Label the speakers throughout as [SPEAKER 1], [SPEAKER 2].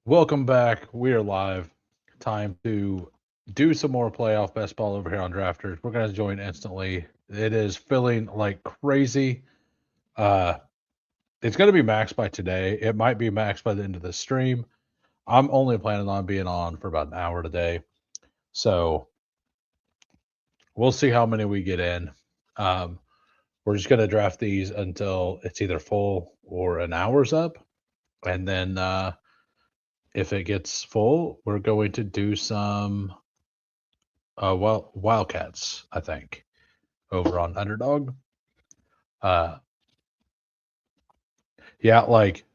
[SPEAKER 1] Welcome back. We are live. Time to do some more playoff best ball over here on Drafters. We're going to join instantly. It is filling like crazy. Uh, it's going to be maxed by today. It might be maxed by the end of the stream. I'm only planning on being on for about an hour today. So we'll see how many we get in. Um, we're just going to draft these until it's either full or an hour's up. And then if it gets full, we're going to do some Wildcats, I think, over on Underdog. Uh, yeah, like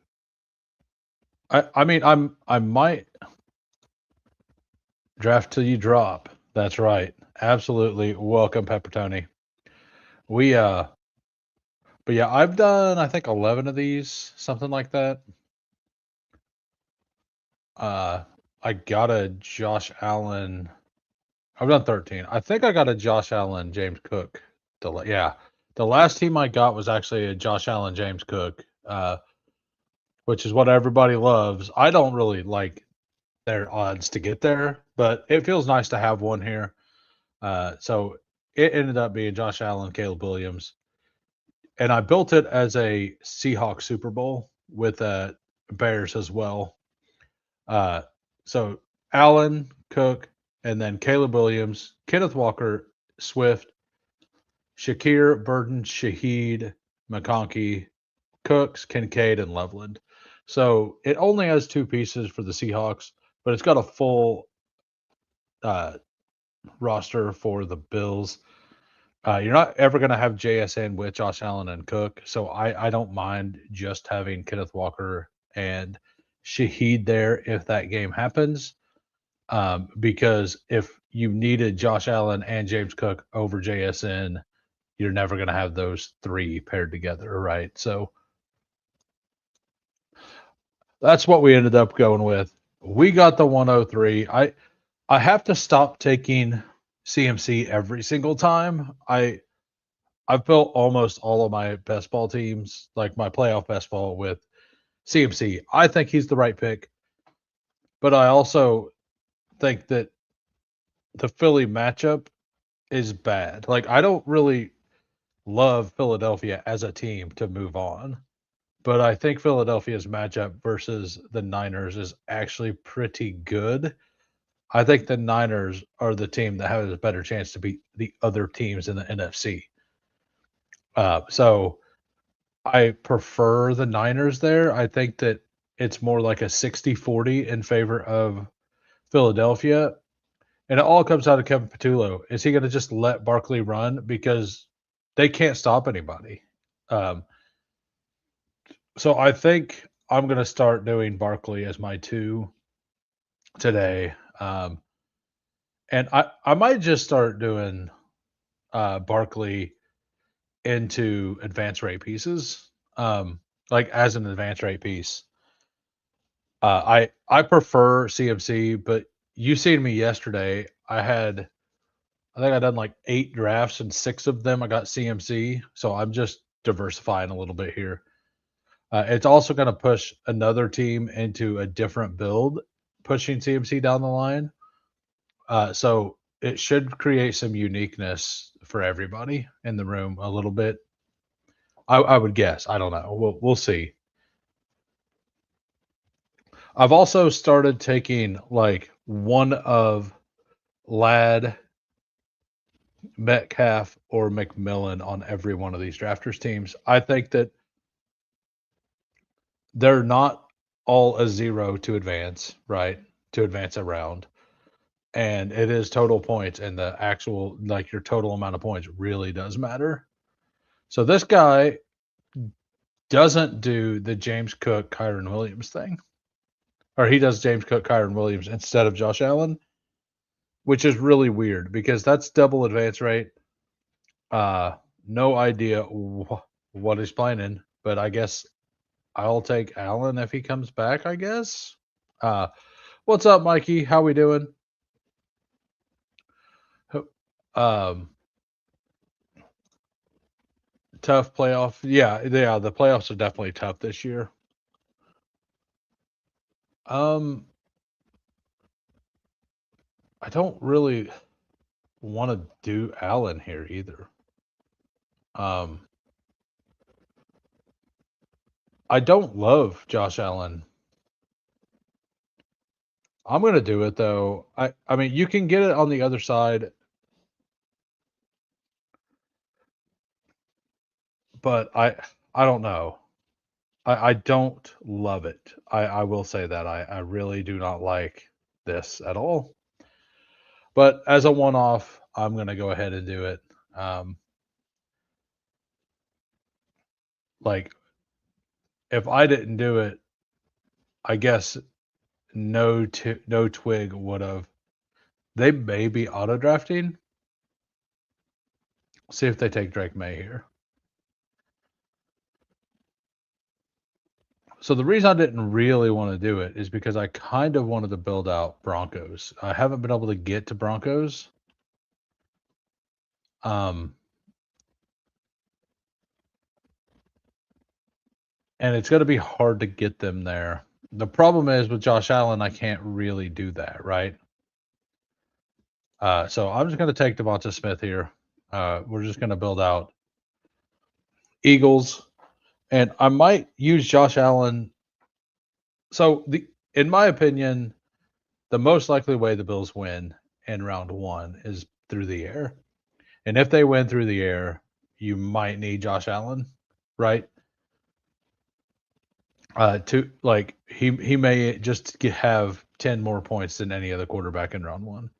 [SPEAKER 1] I mean, I might draft till you drop. That's right. Absolutely. Welcome, Peppertoni. We but yeah, I've done I think 11 of these, something like that. Uh, I got a Josh Allen. I've done 13. I think I got a Josh Allen James Cook. Yeah, the last team I got was actually a Josh Allen James Cook. Which is what everybody loves. I don't really like their odds to get there, but it feels nice to have one here. So it ended up being Josh Allen, Caleb Williams, and I built it as a Seahawks Super Bowl with Bears as well. Uh, so Allen, Cook, and then Caleb Williams, Kenneth Walker, Swift, Shakir, Burton, Shaheed, McConkey, Cooks, Kincaid, and Loveland. So it only has two pieces for the Seahawks, but it's got a full uh, roster for the Bills. You're not ever going to have JSN with Josh Allen and Cook, so I don't mind just having Kenneth Walker and Shaheed there if that game happens. Because if you needed Josh Allen and James Cook over JSN, you're never going to have those three paired together, right? So that's what we ended up going with. We got the 103. I have to stop taking CMC every single time. I've built almost all of my best ball teams, like my playoff best ball with CMC. I think he's the right pick, but I also think that the Philly matchup is bad. Like I don't really love Philadelphia as a team to move on. But I think Philadelphia's matchup versus the Niners is actually pretty good. I think the Niners are the team that has a better chance to beat the other teams in the NFC. So I prefer the Niners there. I think that it's more like a 60-40 in favor of Philadelphia. And it all comes out of Kevin Patullo. Is he going to just let Barkley run? Because they can't stop anybody. Um, so I think I'm going to start doing Barkley as my two today. And I might just start doing Barkley into advanced rate pieces, like as an advanced rate piece. I prefer CMC, but you seen me yesterday. I think I done like 8 drafts and 6 of them I got CMC, so I'm just diversifying a little bit here. It's also going to push another team into a different build, pushing CMC down the line. So it should create some uniqueness for everybody in the room a little bit. I would guess. I don't know. We'll see. I've also started taking like one of Ladd, Metcalf, or McMillan on every one of these drafters teams. I think that they're not all a zero to advance, right? To advance a round. And it is total points, and the actual, like your total amount of points really does matter. So this guy doesn't do the James Cook, Kyron Williams thing. Or he does James Cook, Kyron Williams instead of Josh Allen, which is really weird because that's double advance rate. No idea what he's playing in, but I guess I'll take Allen if he comes back, I guess. Uh, what's up, Mikey? How we doing? Um, tough playoff. Yeah, the playoffs are definitely tough this year. I don't really want to do Allen here either. I don't love Josh Allen. I'm gonna do it though. I mean, you can get it on the other side, but I don't know. I don't love it. I will say that I really do not like this at all. But as a one-off, I'm gonna go ahead and do it. Um, like if I didn't do it, I guess no twig would have. They may be auto drafting. See if they take Drake May here. So the reason I didn't really want to do it is because I kind of wanted to build out Broncos. I haven't been able to get to Broncos. Um, and it's going to be hard to get them there. The problem is with Josh Allen, I can't really do that, right? So I'm just going to take Devonta Smith here. We're just going to build out Eagles, and I might use Josh Allen. So in my opinion, the most likely way the Bills win in round one is through the air. And if they win through the air, you might need Josh Allen, right? To like he may just have 10 more points than any other quarterback in round one,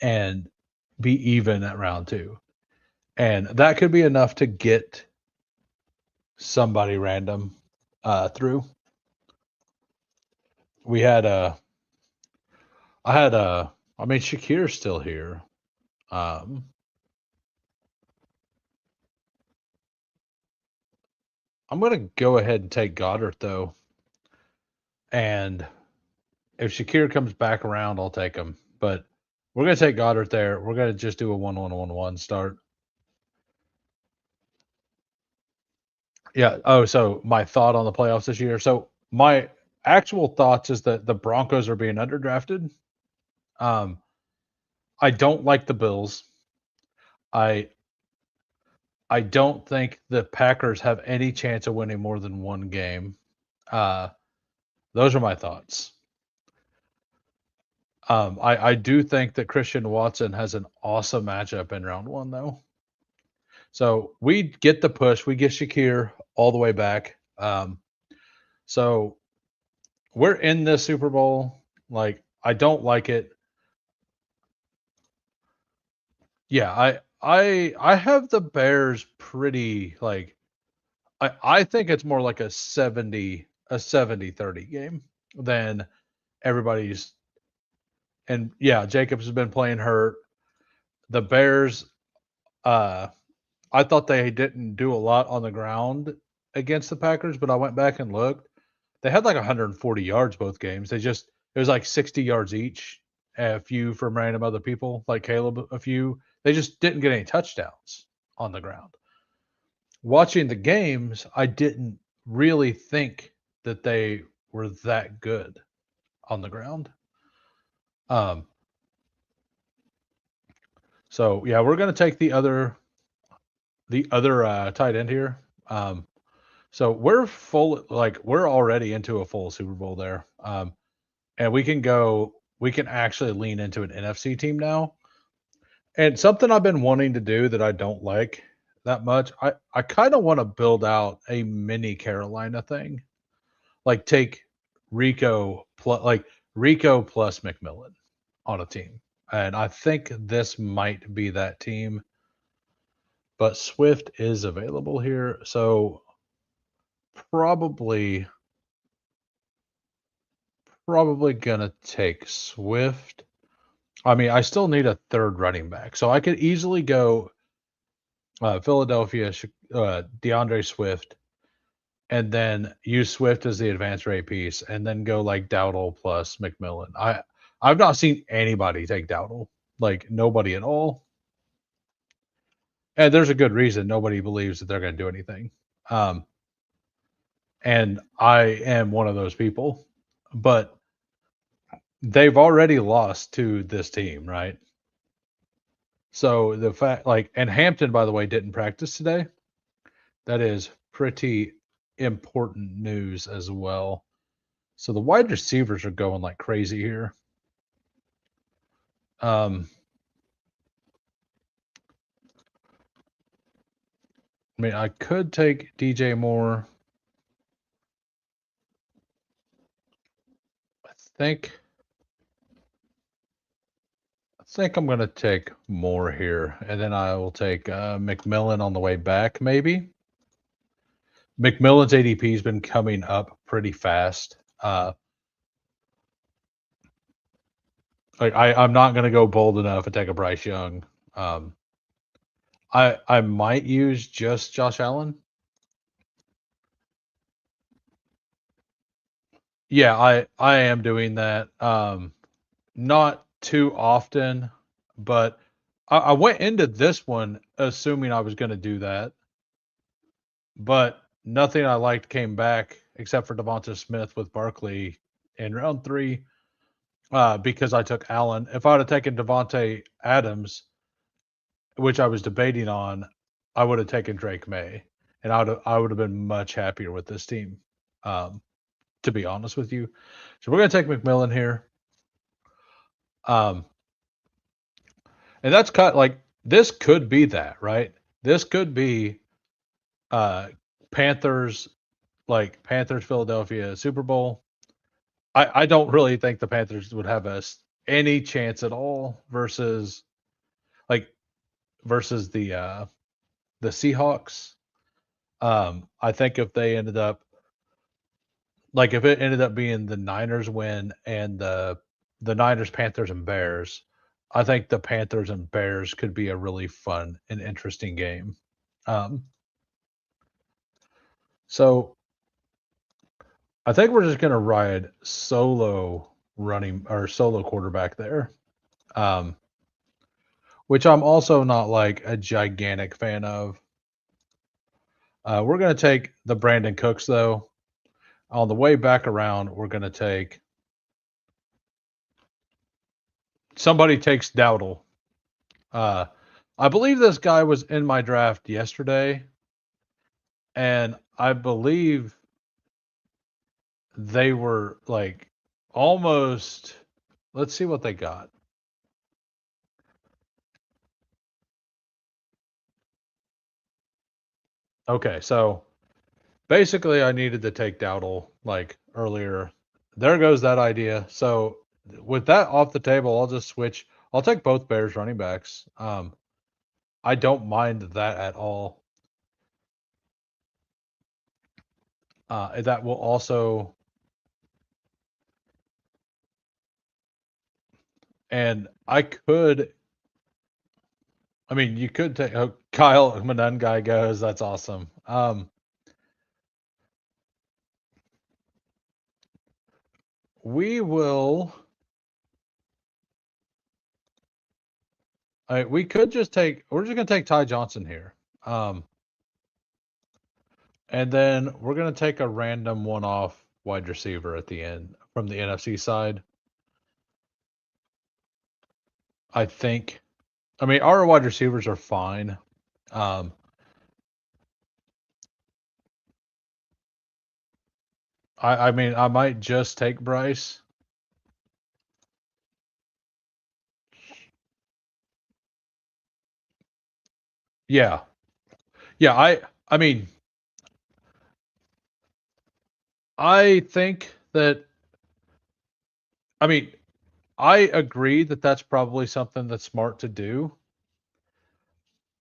[SPEAKER 1] and be even at round two, and that could be enough to get somebody random through. We had I mean Shakir's still here. Um, I'm gonna go ahead and take Goddard though, and if Shakir comes back around, I'll take him. But we're gonna take Goddard there. We're gonna just do a 1-1-1-1 start. Yeah. Oh, so my thought on the playoffs this year. So my actual thoughts is that the Broncos are being underdrafted. Um, I don't like the Bills. I I don't think the Packers have any chance of winning more than one game. Uh, those are my thoughts. I do think that Christian Watson has an awesome matchup in round one, though. So we get the push. We get Shakir all the way back. So we're in this Super Bowl. Like, I don't like it. Yeah, I have the Bears pretty like I think it's more like a 70-30 game than everybody's. And yeah, Jacobs has been playing hurt. The Bears, uh I thought they didn't do a lot on the ground against the Packers, but I went back and looked. They had like 140 yards both games. It was like 60 yards each, a few from random other people, like Caleb, a few. They just didn't get any touchdowns on the ground. Watching the games, I didn't really think that they were that good on the ground. Um, so yeah, we're gonna take the other tight end here. So we're full, like we're already into a full Super Bowl there. And we can actually lean into an NFC team now. And something I've been wanting to do that I don't like that much, I kind of want to build out a mini Carolina thing. Like take Rico plus McMillan on a team. And I think this might be that team, but Swift is available here. So probably gonna take Swift. I mean, I still need a third running back, so I could easily go Philadelphia, DeAndre Swift, and then use Swift as the advanced rate piece, and then go like Dowdle plus McMillan. I've not seen anybody take Dowdle, like nobody at all, and there's a good reason. Nobody believes that they're going to do anything, and I am one of those people. but they've already lost to this team, right? So the fact, like, and Hampton, by the way, didn't practice today. That is pretty important news as well. So the wide receivers are going like crazy here. I mean, I could take DJ Moore. think I think I'm gonna take Moore here, and then I will take McMillan on the way back. Maybe McMillan's ADP has been coming up pretty fast. I'm not gonna go bold enough and take a Bryce Young. Um, I might use just Josh Allen. Yeah, I am doing that. Not too often, but I went into this one assuming I was going to do that, but nothing I liked came back except for Devonta Smith with Barkley in round 3 because I took Allen. If I would have taken Devontae Adams, which I was debating on, I would have taken Drake May, and I would have been much happier with this team, um, to be honest with you. So we're going to take McMillan here. Um, and that's like this could be that, right? This could be uh Panthers, like Panthers Philadelphia Super Bowl. I don't really think the Panthers would have any chance at all like versus the Seahawks. I think if they ended up like if it ended up being the Niners win and the Niners, Panthers, and Bears, I think the Panthers and Bears could be a really fun and interesting game. Um, so I think we're just gonna ride solo running or solo quarterback there, um, which I'm also not like a gigantic fan of. We're gonna take the Brandon Cooks though. On the way back around, we're gonna take somebody takes Dowdle. Uh, I believe this guy was in my draft yesterday, and I believe they were like almost. Let's see what they got. Okay, so basically I needed to take Dowdle like earlier. There goes that idea. So with that off the table, I'll just switch. I'll take both Bears running backs. I don't mind that at all. That will also, and I mean, you could take Kyle Manen guy goes. That's awesome. We will. We could just take. We're just gonna take Ty Johnson here, and then we're gonna take a random one-off wide receiver at the end from the NFC side. I think. I mean, our wide receivers are fine. I mean, I might just take Bryce. Yeah, yeah. I mean, I think that. I mean, I agree that that's probably something that's smart to do.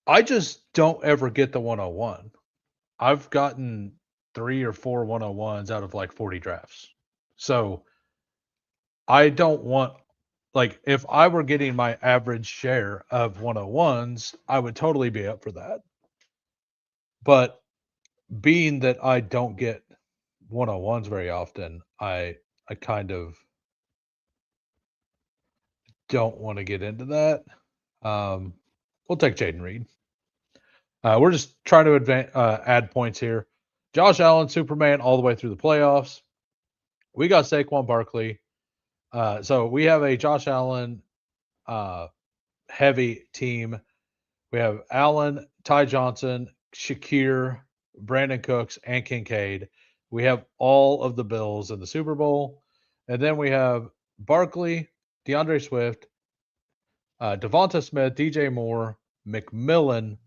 [SPEAKER 1] I just don't ever get the 101. I've gotten 3 or 4 101s out of like 40 drafts. So I don't want, like, if I were getting my average share of 101s, I would totally be up for that. But being that I don't get 101s very often, I kind of don't want to get into that. We'll take Jaden Reed. We're just trying to add points here. Josh Allen, Superman, all the way through the playoffs. We got Saquon Barkley. So we have a Josh Allen heavy team. We have Allen, Ty Johnson, Shakir, Brandon Cooks, and Kincaid. We have all of the Bills in the Super Bowl. And then we have Barkley, DeAndre Swift, Devonta Smith, DJ Moore, McMillan,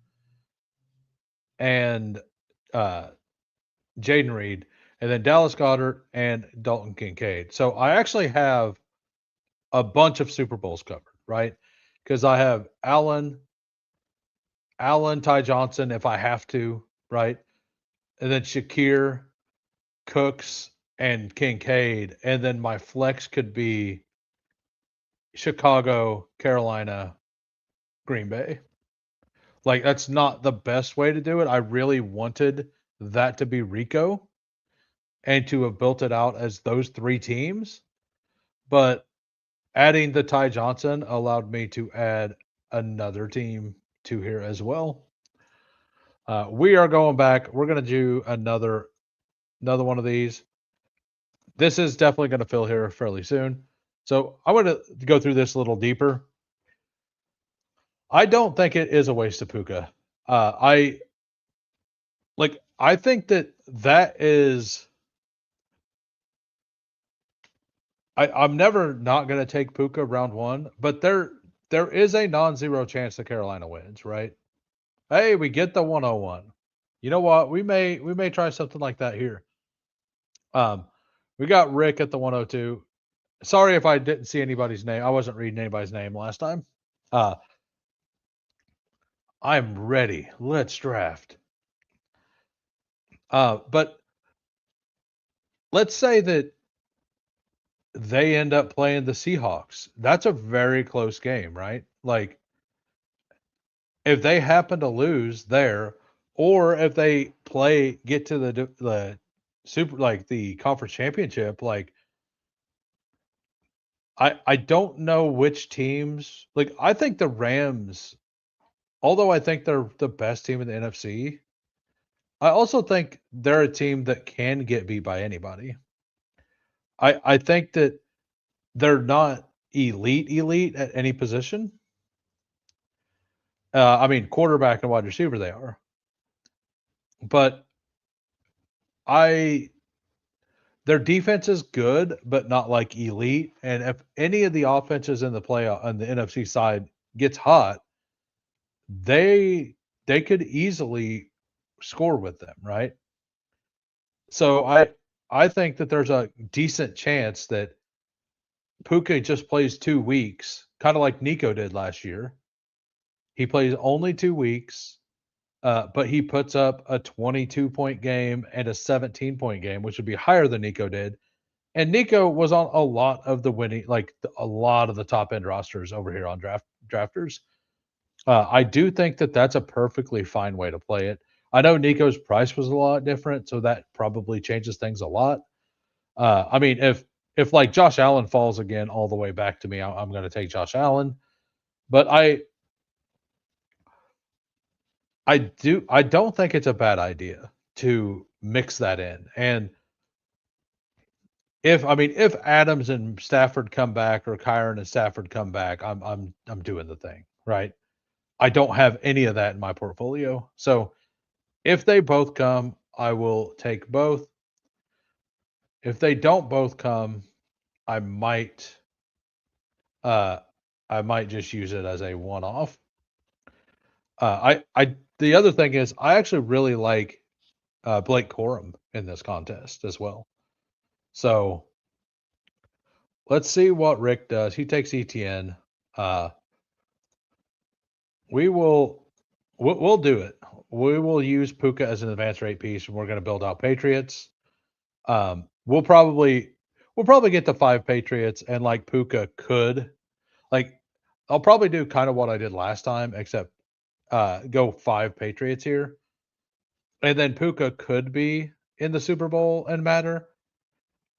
[SPEAKER 1] and Jaden Reed, and then Dallas Goddard and Dalton Kincaid. So I actually have a bunch of Super Bowls covered, right? Because I have Allen, Ty Johnson, if I have to, right? And then Shakir, Cooks, and Kincaid. And then my flex could be Chicago, Carolina, Green Bay. Like, that's not the best way to do it. I really wanted that to be Rico and to have built it out as those three teams. But adding the Ty Johnson allowed me to add another team to here as well. We are going back. We're going to do another one of these. This is definitely going to fill here fairly soon. So I want to go through this a little deeper. I don't think it is a waste of Puka. I think that is. I'm never not going to take Puka round one, but there is a non-zero chance that Carolina wins, right? Hey, we get the 101. You know what? We may try something like that here. We got Rick at the 102. Sorry if I didn't see anybody's name. I wasn't reading anybody's name last time. I'm ready. Let's draft. But let's say that they end up playing the Seahawks. That's a very close game, right? Like, if they happen to lose there, or if they get to the super, like the conference championship, like I don't know which teams. Like, I think the Rams, although I think they're the best team in the NFC, I also think they're a team that can get beat by anybody. I think that they're not elite at any position. I mean, quarterback and wide receiver they are, but I their defense is good, but not like elite. And if any of the offenses in the playoff on the NFC side gets hot, they could easily score with them, right? So I think that there's a decent chance that Puka just plays 2 weeks, kind of like Nico did last year. He plays only 2 weeks, but he puts up a 22-point game and a 17-point game, which would be higher than Nico did. And Nico was on a lot of the winning, like a lot of the top end rosters over here on drafters. I do think that that's a perfectly fine way to play it. I know Nico's price was a lot different, so that probably changes things a lot. I mean, if like Josh Allen falls again all the way back to me, I'm going to take Josh Allen. But I don't think it's a bad idea to mix that in. And if Adams and Stafford come back, or Kyron and Stafford come back, I'm doing the thing, right? I don't have any of that in my portfolio. So if they both come, I will take both. If they don't both come, I might uh I might just use it as a one-off. I the other thing is I actually really like Blake Corum in this contest as well. So let's see what Rick does. He takes ETN. Uh, we'll do it. We will use Puka as an advance rate piece, and we're going to build out Patriots. We'll probably get to 5 Patriots, and like Puka could, like, I'll probably do kind of what I did last time, except go 5 Patriots here, and then Puka could be in the Super Bowl and matter.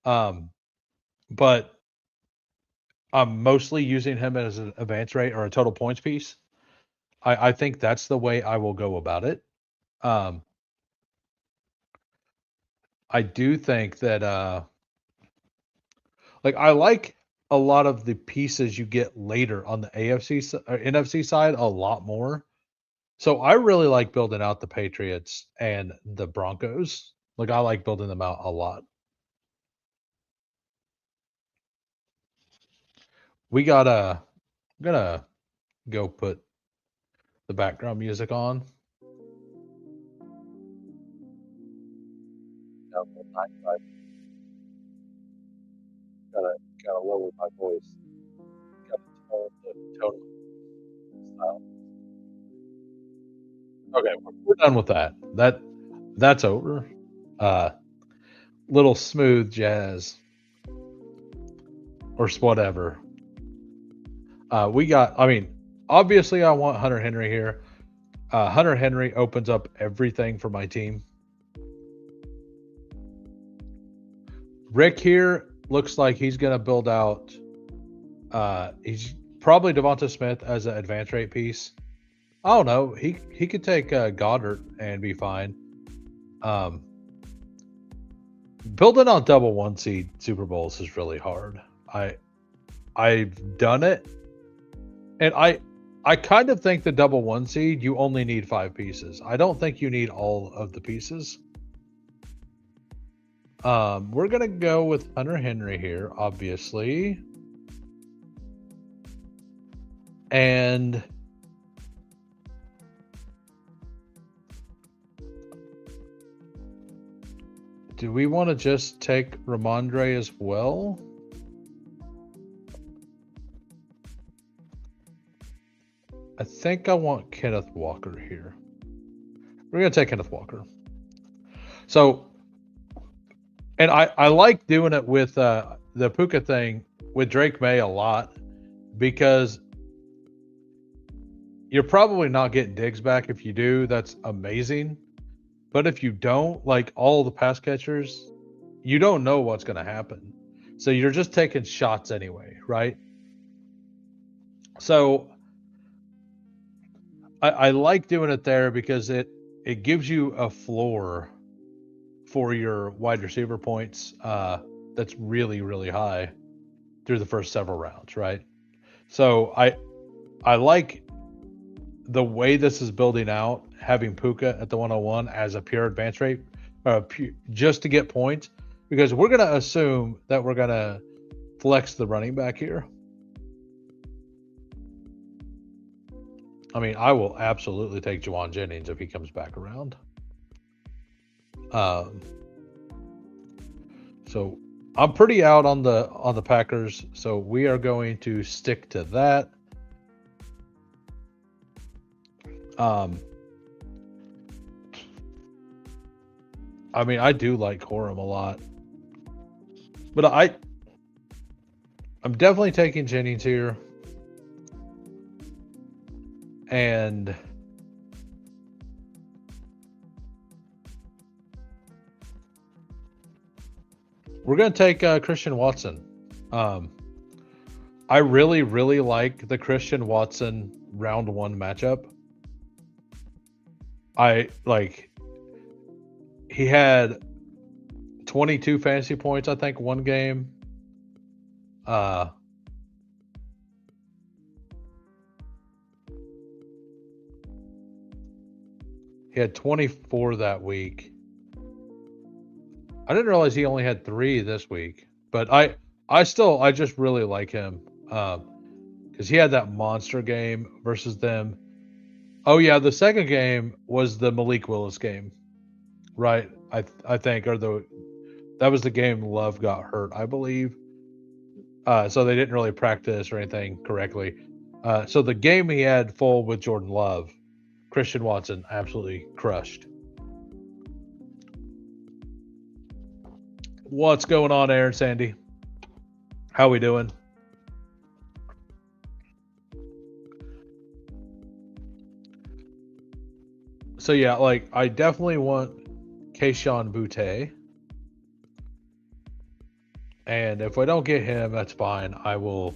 [SPEAKER 1] But I'm mostly using him as an advance rate or a total points piece. I think that's the way I will go about it. I do think that Like I like a lot of the pieces you get later on the or NFC side a lot more. So I really like building out the Patriots and the Broncos. Like I like building them out a lot. We gotta I'm gonna go put the background music on. Yeah, gotta gotta lower my voice. Gotta tone the tone style. Okay, we're done with that. That's over. Uh, little smooth jazz or whatever. We got. I mean, obviously, I want Hunter Henry here. Hunter Henry opens up everything for my team. Rick here looks like he's going to build out. He's probably Devonta Smith as an advance rate piece. I don't know. He could take Goddard and be fine. Building on double one seed Super Bowls is really hard. I've done it, and I kind of think the double one seed you only need 5 pieces. I don't think you need all of the pieces. We're gonna go with Hunter Henry here, obviously, and do we want to just take Ramondre as well? I think I want Kenneth Walker here. We're going to take Kenneth Walker. So, and I like doing it with the Puka thing with Drake May a lot because you're probably not getting Diggs back. If you do, that's amazing. But if you don't, like all the pass catchers, you don't know what's going to happen. So you're just taking shots anyway, right? So I like doing it there because it gives you a floor for your wide receiver points that's really, really high through the first several rounds, right? So I like the way this is building out, having Puka at the 101 as a pure advance rate, just to get points, because we're going to assume that we're going to flex the running back here. I mean, I will absolutely take Juwan Jennings if he comes back around. So I'm pretty out on the Packers, so we are going to stick to that. I mean, I do like Corum a lot, but I'm definitely taking Jennings here, and we're going to take Christian Watson. I really, really like the Christian Watson round 1 matchup. He had 22 fantasy points, I think, one game. He had 24 that week. I didn't realize he only had 3 this week, but I just really like him because he had that monster game versus them. Oh yeah, the second game was the Malik Willis game, right? I think that was the game Love got hurt, I believe. So they didn't really practice or anything correctly. So the game he had full with Jordan Love, Christian Watson absolutely crushed. What's going on, Aaron Sandy? How we doing? So yeah, like I definitely want Kayshon Boutte. And if I don't get him, that's fine. I will.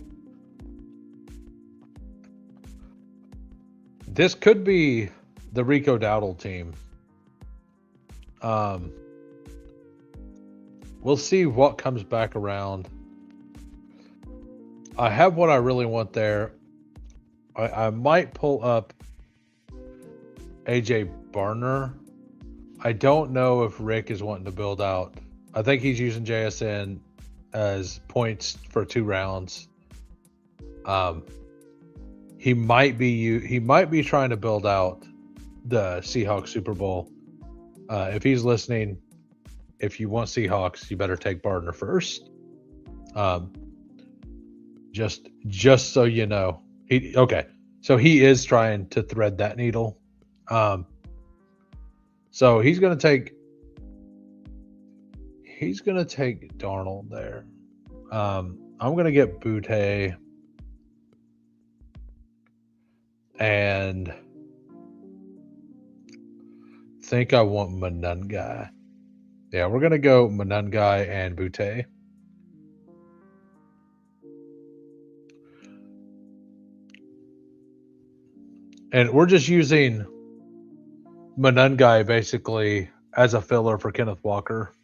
[SPEAKER 1] This could be the Rico Dowdle team. We'll see what comes back around. I have what I really want there. I might pull up AJ Barner. I don't know if Rick is wanting to build out. I think he's using JSN as points for 2 rounds. He might be trying to build out the Seahawks Super Bowl. If he's listening, if you want Seahawks, you better take Barner first. Just so you know. So he is trying to thread that needle. So he's gonna take Darnold there. I'm gonna get Butte and think I want Manungai. Yeah, we're gonna go Manungai and Butte. And we're just using Manungai basically as a filler for Kenneth Walker.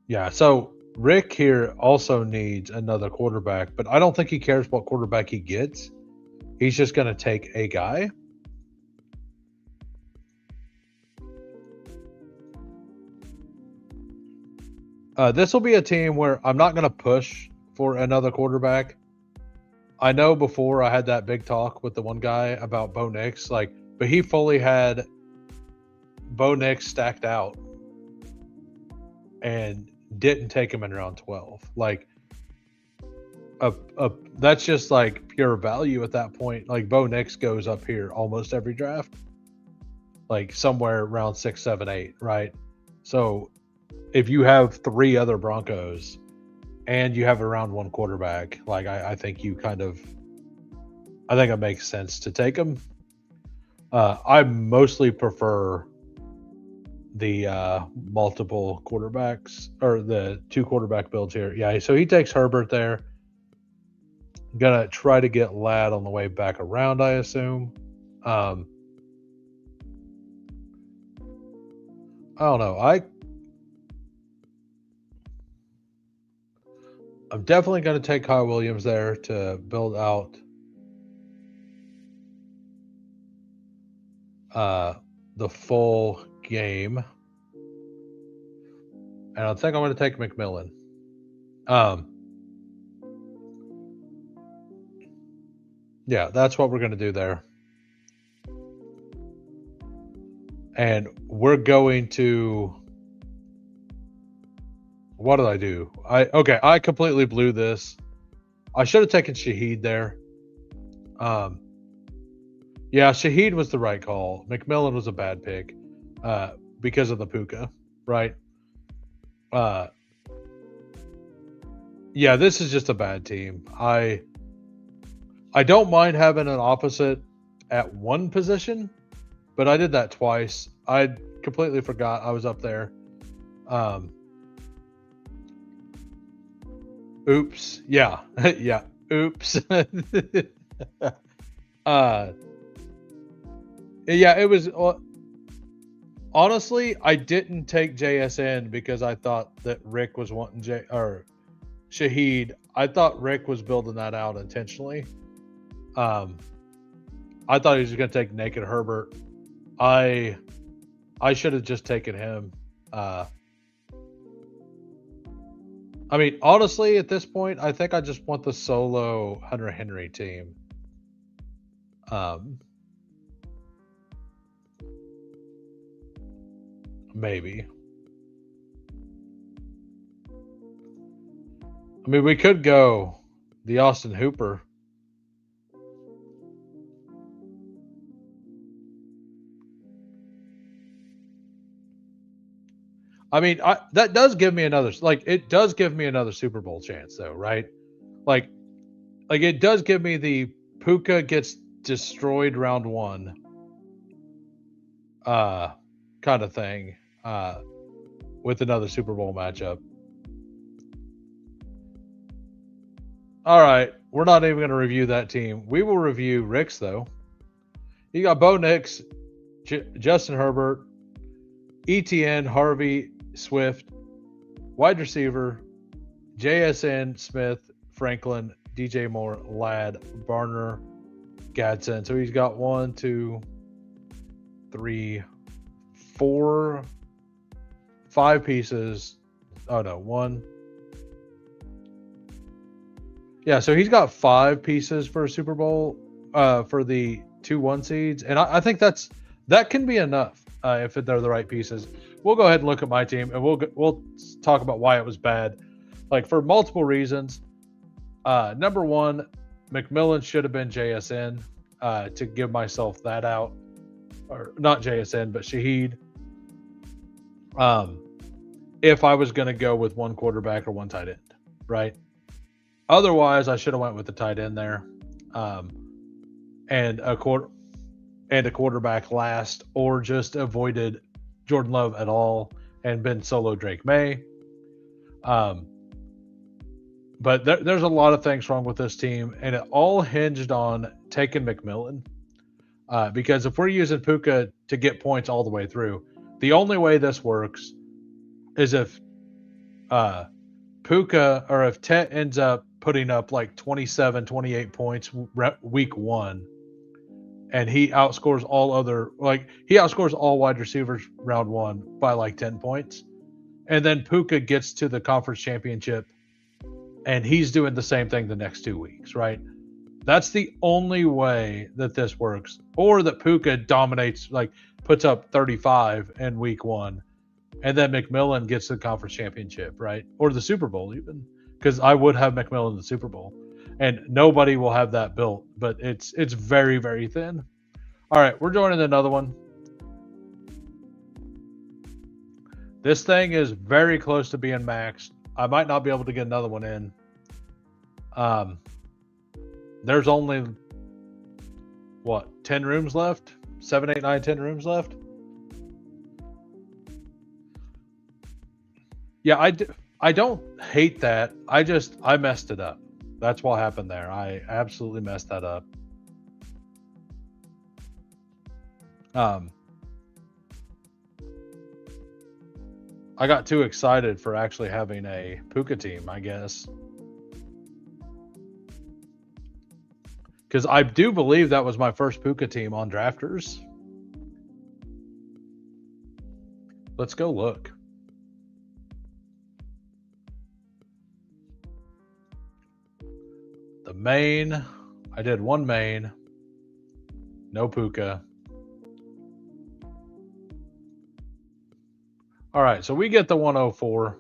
[SPEAKER 1] Yeah, so Rick here also needs another quarterback, but I don't think he cares what quarterback he gets. He's just going to take a guy. This will be a team where I'm not going to push for another quarterback. I know before I had that big talk with the one guy about Bo Nix, but he fully had Bo Nix stacked out and didn't take him in round 12. That's just pure value at that point. Bo Nix goes up here almost every draft, somewhere around 6, 7, 8, right? So if you have 3 other Broncos and you have a round 1 quarterback, I think I think it makes sense to take him. I mostly prefer the multiple quarterbacks or the 2 quarterback builds here. Yeah, so he takes Herbert there. Gonna try to get Ladd on the way back around, I assume. I don't know. I'm definitely going to take Kyle Williams there to build out the full game. And I think I'm going to take McMillan. Yeah, that's what we're going to do there. And we're going to... What did I do? I completely blew this. I should have taken Shaheed there. Yeah, Shaheed was the right call. McMillan was a bad pick because of the Puka, right? Yeah, this is just a bad team. I don't mind having an opposite at one position, but I did that twice. I completely forgot I was up there. Oops. Yeah. Yeah. Oops. Yeah, it was honestly, I didn't take JSN because I thought that Rick was wanting Shaheed. I thought Rick was building that out intentionally. I thought he was going to take naked Herbert. I should have just taken him. I mean, honestly, at this point, I think I just want the solo Hunter Henry team. Maybe. I mean, we could go the Austin Hooper. I mean, that does give me another, it does give me another Super Bowl chance, though, right? Like it does give me the Puka gets destroyed round 1, kind of thing, with another Super Bowl matchup. All right, we're not even going to review that team. We will review Rick's, though. You got Bo Nix, Justin Herbert, ETN, Harvey, Swift, wide receiver, JSN, Smith, Franklin, DJ Moore, Ladd, Barner, Gadsden. So he's got 1, 2, 3, 4, 5 pieces. Oh no, 1. Yeah, so he's got 5 pieces for a Super Bowl for the 2-1 seeds, and I think that can be enough if they're the right pieces. We'll go ahead and look at my team, and we'll talk about why it was bad, like for multiple reasons. Number 1, McMillan should have been JSN to give myself that out, or not JSN, but Shaheed. If I was going to go with 1 quarterback or 1 tight end, right? Otherwise, I should have went with the tight end there, and a quarterback last, or just avoided Jordan Love at all and been solo Drake May. But there's a lot of things wrong with this team, and it all hinged on taking McMillan. Because if we're using Puka to get points all the way through, the only way this works is if Puka, or if Tet ends up putting up like 27, 28 points week 1, and he outscores all wide receivers round 1 by like 10 points. And then Puka gets to the conference championship and he's doing the same thing the next 2 weeks, right? That's the only way that this works. Or that Puka dominates, like puts up 35 in week 1, and then McMillan gets to the conference championship, right? Or the Super Bowl even, because I would have McMillan in the Super Bowl. And nobody will have that built, but it's very, very thin. All right, we're joining another one. This thing is very close to being maxed. I might not be able to get another one in. There's only, 10 rooms left? 7, 8, 9, 10 rooms left? Yeah, I don't hate that. I messed it up. That's what happened there. I absolutely messed that up. I got too excited for actually having a Puka team, I guess. Because I do believe that was my first Puka team on Drafters. Let's go look. The main, I did 1 main, no Puka. All right, so we get the 104.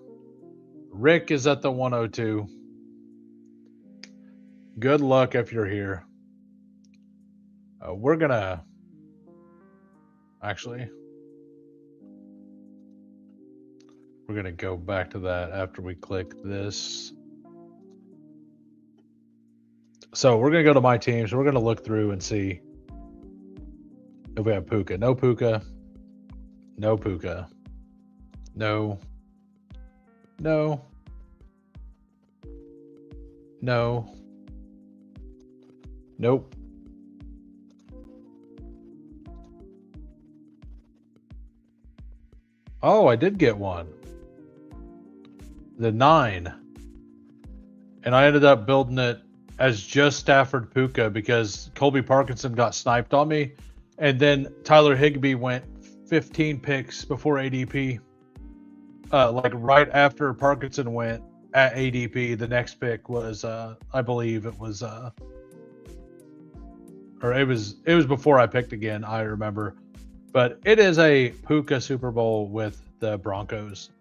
[SPEAKER 1] Rick is at the 102. Good luck if you're here. We're going to go back to that after we click this. So we're going to go to my team. So we're going to look through and see if we have Puka. No Puka. No Puka. No. No. No. Nope. Oh, I did get one. The 9. And I ended up building it as just Stafford Puka because Colby Parkinson got sniped on me. And then Tyler Higbee went 15 picks before ADP. Like right after Parkinson went at ADP, the next pick was, I believe it was, or it was before I picked again, I remember. But it is a Puka Super Bowl with the Broncos.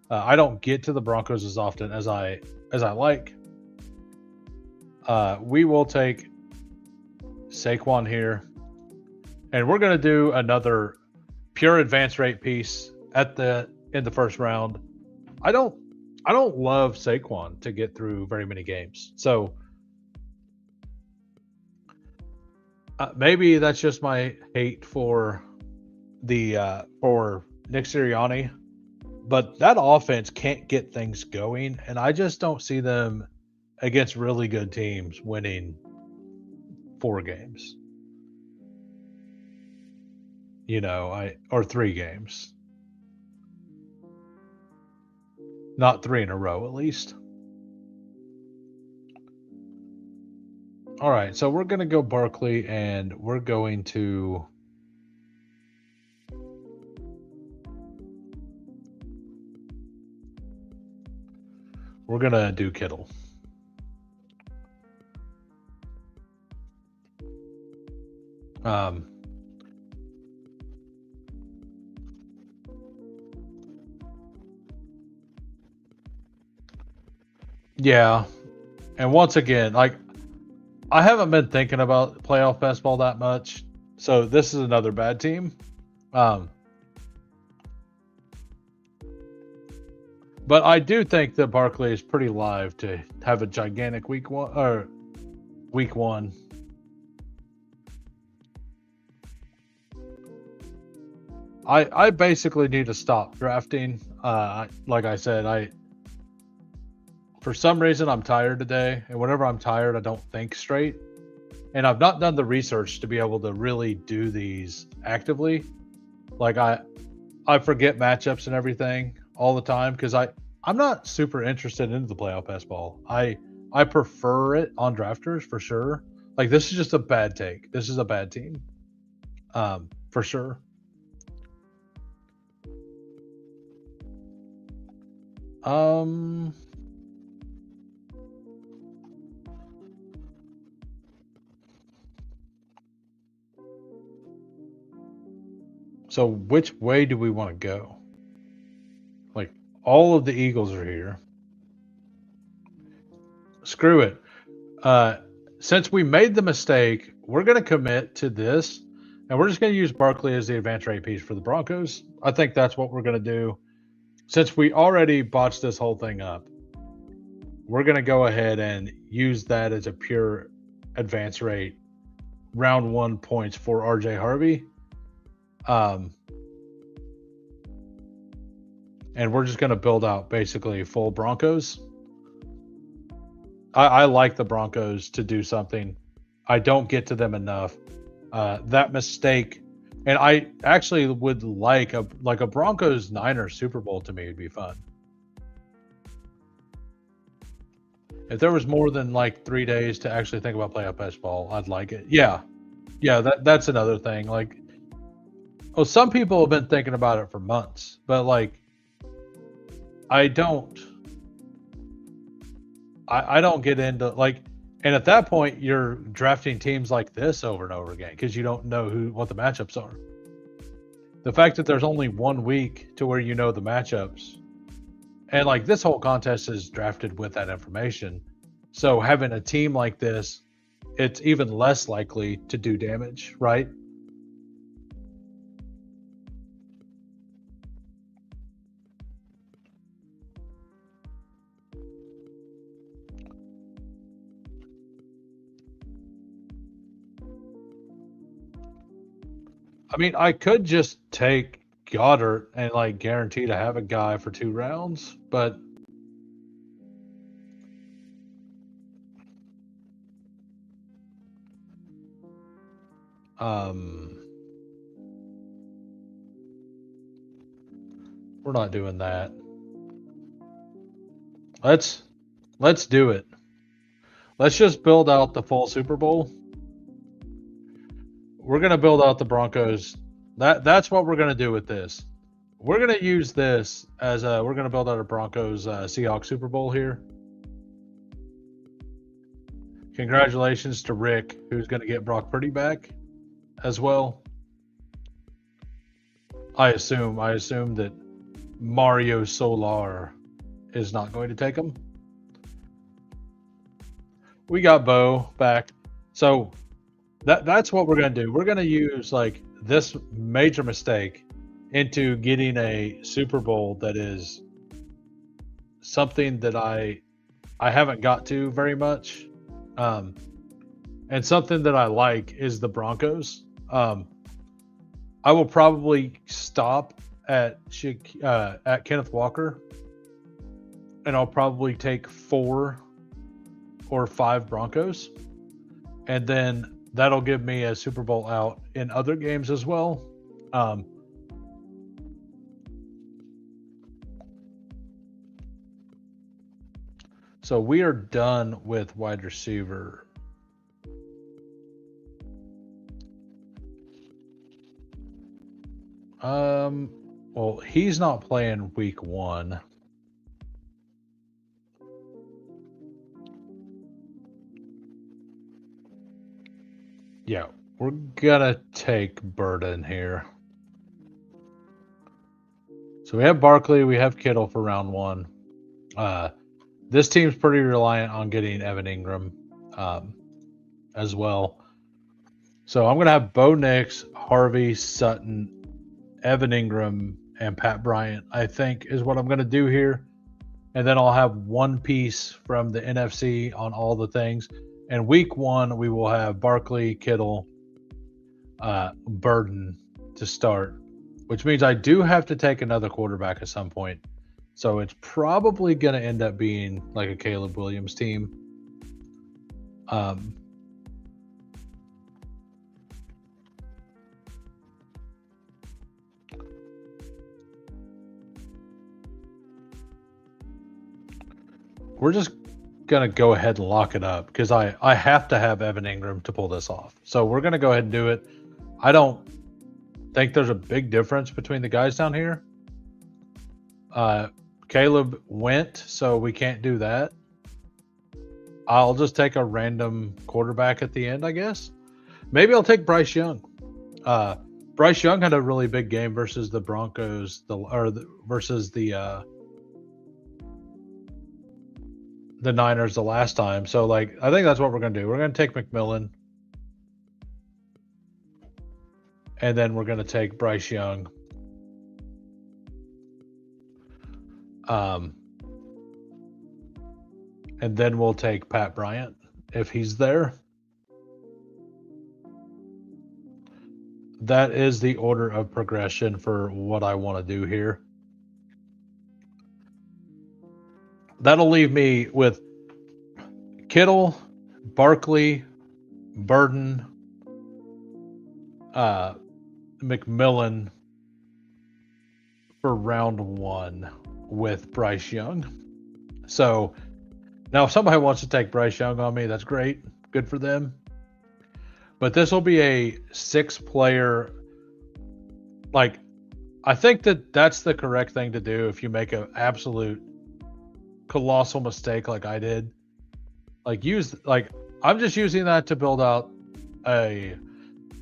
[SPEAKER 1] I don't get to the Broncos as often as I like. We will take Saquon here, and we're going to do another pure advance rate piece in the first round. I don't love Saquon to get through very many games, so maybe that's just my hate for Nick Sirianni, but that offense can't get things going, and I just don't see them against really good teams winning 4 games. or 3 games. Not 3 in a row, at least. All right, so we're going to go Barkley, and we're going to... We're going to do Kittle. Yeah. And once again, like, I haven't been thinking about playoff best ball that much, so this is another bad team. But I do think that Barkley is pretty live to have a gigantic week one. I basically need to stop drafting. Like I said, for some reason I'm tired today, and whenever I'm tired, I don't think straight. And I've not done the research to be able to really do these actively. Like I forget matchups and everything all the time because I'm not super interested in the playoff best ball. I prefer it on drafters for sure. Like, this is just a bad take. This is a bad team. For sure. So which way do we want to go? Like, all of the Eagles are here. Screw it. Since we made the mistake, we're going to commit to this, and we're just going to use Barkley as the advanced rate piece for the Broncos. I think that's what we're going to do. Since we already botched this whole thing up, we're going to go ahead and use that as a pure advance rate round 1 points for RJ Harvey. And we're just going to build out basically full Broncos. I like the Broncos to do something. I don't get to them enough. That mistake, and I actually would like a Broncos Niners Super Bowl. To me would be fun. If there was more than like 3 days to actually think about playoff best ball, I'd like it. Yeah. That's another thing. Like, some people have been thinking about it for months, but like, I don't get into like, and at that point you're drafting teams like this over and over again because you don't know what the matchups are. The fact that there's only 1 week to where you know the matchups, and like, this whole contest is drafted with that information. So having a team like this, it's even less likely to do damage, right? I mean, I could just take Goddard and like guarantee to have a guy for 2 rounds, but we're not doing that. Let's do it. Let's just build out the full Super Bowl. We're going to build out the Broncos. That's what we're going to do with this. We're going to use this as we're going to build out a Broncos Seahawks Super Bowl here. Congratulations to Rick, who's going to get Brock Purdy back as well. I assume that Mario Solar is not going to take him. We got Bo back. So that's what we're going to do. We're going to use like this major mistake into getting a Super Bowl that is something that I haven't got to very much. And something that I like is the Broncos. I will probably stop at Kenneth Walker, and I'll probably take 4 or 5 Broncos, and then that'll give me a Super Bowl out in other games as well. Um, so we are done with wide receiver. Well, he's not playing week 1. Yeah, we're gonna take Burden here. So we have Barkley, we have Kittle for round 1. This team's pretty reliant on getting Evan Ingram as well. So I'm gonna have Bo Nix, Harvey, Sutton, Evan Ingram, and Pat Bryant, I think, is what I'm gonna do here. And then I'll have one piece from the NFC on all the things. And week 1, we will have Barkley, Kittle, Burden to start, which means I do have to take another quarterback at some point. So it's probably going to end up being like a Caleb Williams team. We're just going to go ahead and lock it up because I have to have Evan Ingram to pull this off. So we're going to go ahead and do it. I don't think there's a big difference between the guys down here. Caleb went, so we can't do that. I'll just take a random quarterback at the end, I guess. Maybe I'll take Bryce Young. Bryce Young had a really big game versus the Broncos, versus the Niners the last time. So, like, I think that's what we're going to do. We're going to take McMillan. And then we're going to take Bryce Young. And then we'll take Pat Bryant if he's there. That is the order of progression for what I want to do here. That'll leave me with Kittle, Barkley, Burden, McMillan for round 1 with Bryce Young. So now if somebody wants to take Bryce Young on me, that's great. Good for them. But this will be a 6-player. Like, I think that's the correct thing to do if you make an absolute colossal mistake like I did. I'm just using that to build out a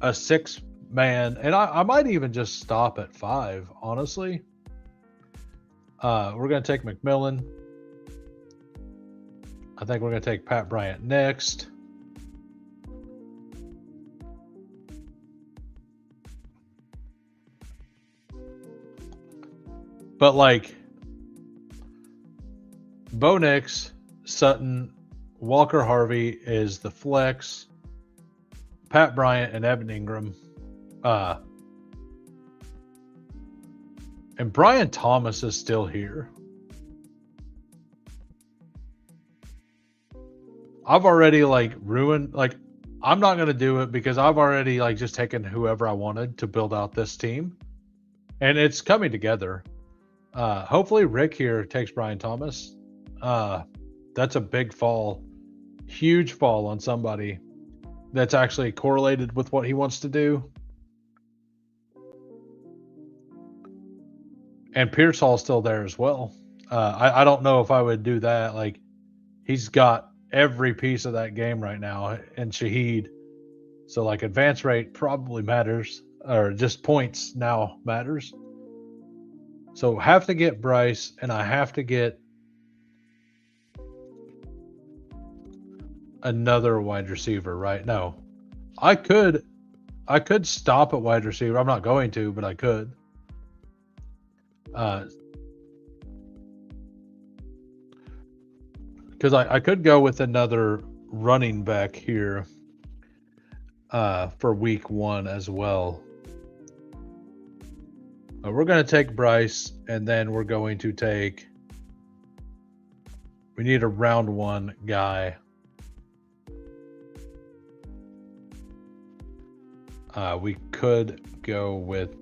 [SPEAKER 1] 6-man, and I might even just stop at 5, honestly. We're going to take McMillan. I think we're going to take Pat Bryant next. But, like, Bo Nix, Sutton, Walker Harvey is the flex. Pat Bryant and Evan Ingram. And Brian Thomas is still here. I've already ruined, I'm not going to do it because I've already just taken whoever I wanted to build out this team. And it's coming together. Hopefully Rick here takes Brian Thomas. That's a big fall. Huge fall on somebody that's actually correlated with what he wants to do. And Pearsall's still there as well. I don't know if I would do that. He's got every piece of that game right now, and Shaheed. So, advance rate probably matters, or just points now matters. So, have to get Bryce, and I have to get another wide receiver, right? No. I could stop at wide receiver. I'm not going to, but I could. Because I could go with another running back here for week 1 as well. We're going to take Bryce, and then we're going to take... We need a round 1 guy. We could go with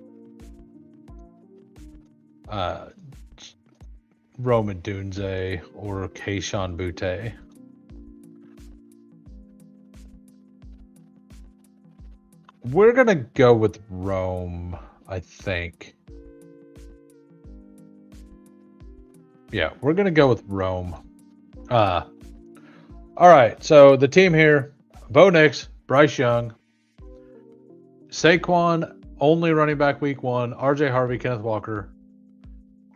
[SPEAKER 1] Roman Dunze or Keishon Butte. We're going to go with Rome, I think. Yeah, we're going to go with Rome. All right, so the team here, Bo Nix, Bryce Young, Saquon, only running back week 1, RJ Harvey, Kenneth Walker,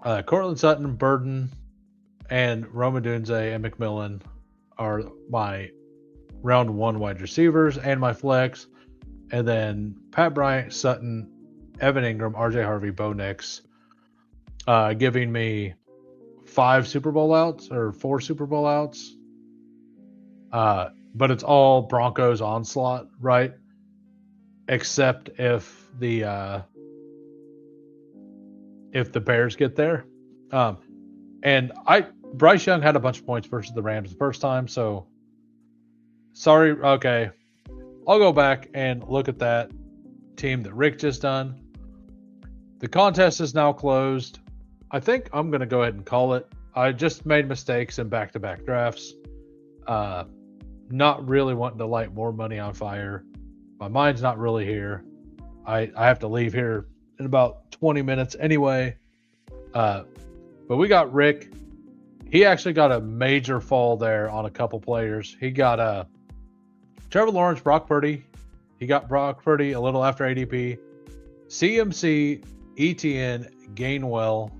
[SPEAKER 1] Cortland Sutton, Burden, and Roman Dunze and McMillan are my round 1 wide receivers and my flex. And then Pat Bryant, Sutton, Evan Ingram, RJ Harvey, Bo Nix, giving me 5 Super Bowl outs or 4 Super Bowl outs. But it's all Broncos onslaught, right? Except if the Bears get there. And Bryce Young had a bunch of points versus the Rams the first time, so sorry. Okay, I'll go back and look at that team that Rick just done. The contest is now closed. I think I'm going to go ahead and call it. I just made mistakes in back-to-back drafts. Not really wanting to light more money on fire. My mind's not really here. I have to leave here in about 20 minutes anyway. But we got Rick. He actually got a major fall there on a couple players. He got Trevor Lawrence, Brock Purdy. He got Brock Purdy a little after ADP. CMC, ETN, Gainwell,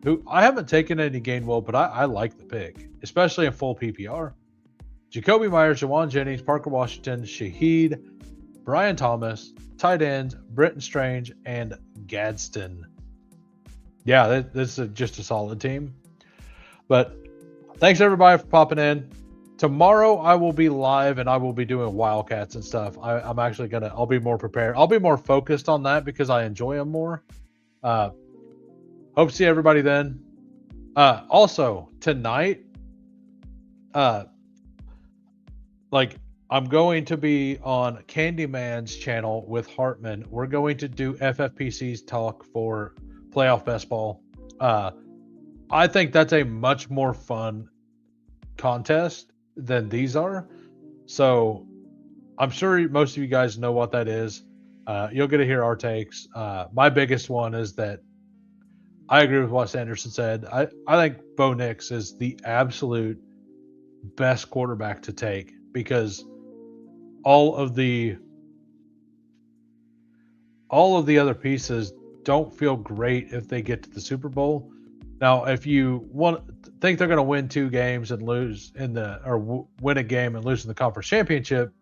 [SPEAKER 1] who I haven't taken any Gainwell, but I like the pick, especially in full PPR. Jacoby Myers, Jawan Jennings, Parker Washington, Shaheed, Brian Thomas, tight ends, Britton Strange, and Gadsden. Yeah, this is just a solid team. But thanks everybody for popping in. Tomorrow I will be live and I will be doing Wildcats and stuff. I'm actually I'll be more prepared. I'll be more focused on that because I enjoy them more. Hope to see everybody then. Also tonight, I'm going to be on Candyman's channel with Hartman. We're going to do FFPC's talk for playoff Bestball. I think that's a much more fun contest than these are. So I'm sure most of you guys know what that is. You'll get to hear our takes. My biggest one is that I agree with what Sanderson said. I think Bo Nix is the absolute best quarterback to take because all of the other pieces don't feel great if they get to the Super Bowl. Now, if you think they're going to win 2 games and lose win a game and lose in the conference championship,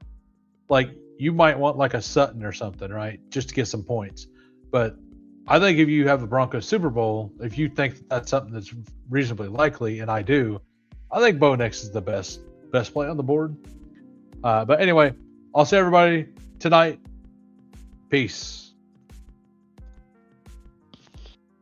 [SPEAKER 1] you might want like a Sutton or something, right? Just to get some points. But I think if you have the Broncos Super Bowl, if you think that's something that's reasonably likely, and I do, I think Bo Nix is the best play on the board. But anyway, I'll see everybody tonight. Peace.